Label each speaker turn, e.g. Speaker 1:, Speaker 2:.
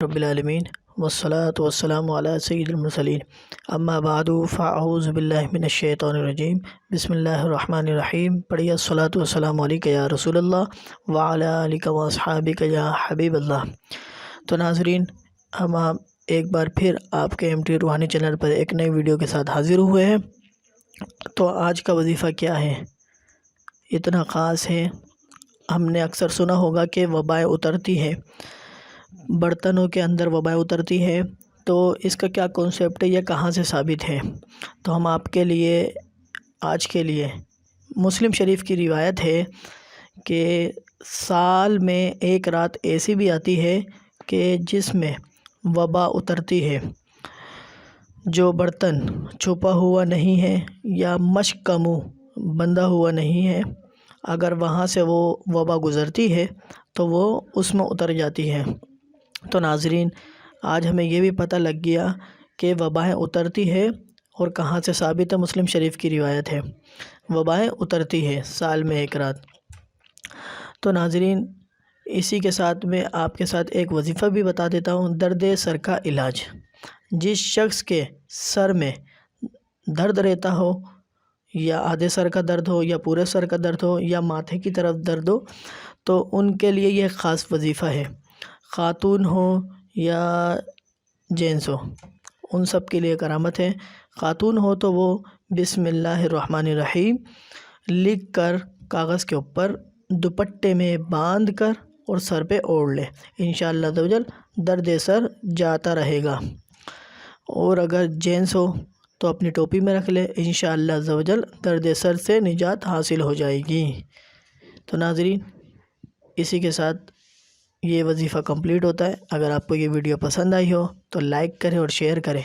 Speaker 1: رب العالمین والصلاة والسلام علی سید المرسلین اما بعد فاعوذ باللہ من الشیطان الرجیم بسم اللہ الرحمن الرحیم پڑھیے الصلاة والسلام علیک یا رسول اللہ وعلی آلک واصحابک یا حبیب اللہ۔ تو ناظرین، ہم ایک بار پھر آپ کے MT روحانی چینل پر ایک نئی ویڈیو کے ساتھ حاضر ہوئے ہیں۔ تو آج کا وظیفہ کیا ہے؟ اتنا خاص ہے، ہم نے اکثر سنا ہوگا کہ وبائیں اترتی ہے، برتنوں کے اندر وبائیں اترتی ہے، تو اس کا کیا کانسیپٹ ہے، یہ کہاں سے ثابت ہے؟ تو ہم آپ کے لیے آج کے لیے مسلم شریف کی روایت ہے کہ سال میں ایک رات ایسی بھی آتی ہے کہ جس میں وبا اترتی ہے۔ جو برتن چھپا ہوا نہیں ہے یا مشک کا منہ بندہ ہوا نہیں ہے، اگر وہاں سے وہ وبا گزرتی ہے تو وہ اس میں اتر جاتی ہے۔ تو ناظرین، آج ہمیں یہ بھی پتہ لگ گیا کہ وبائیں اترتی ہے اور کہاں سے ثابت ہے۔ مسلم شریف کی روایت ہے، وبائیں اترتی ہے سال میں ایک رات۔ تو ناظرین، اسی کے ساتھ میں آپ کے ساتھ ایک وظیفہ بھی بتا دیتا ہوں۔ درد سر کا علاج، جس شخص کے سر میں درد رہتا ہو، یا آدھے سر کا درد ہو یا پورے سر کا درد ہو یا ماتھے کی طرف درد ہو، تو ان کے لیے یہ خاص وظیفہ ہے۔ خاتون ہو یا جینس ہو، ان سب کے لیے کرامت ہے۔ خاتون ہو تو وہ بسم اللہ الرحمن الرحیم لکھ کر کاغذ کے اوپر دوپٹے میں باندھ کر اور سر پہ اوڑھ لے، انشاءاللہ عز و جل درد سر جاتا رہے گا۔ اور اگر جینس ہو تو اپنی ٹوپی میں رکھ لے، انشاءاللہ عز و جل درد سر سے نجات حاصل ہو جائے گی۔ تو ناظرین، اسی کے ساتھ یہ وظیفہ کمپلیٹ ہوتا ہے۔ اگر آپ کو یہ ویڈیو پسند آئی ہو تو لائک کریں اور شیئر کریں۔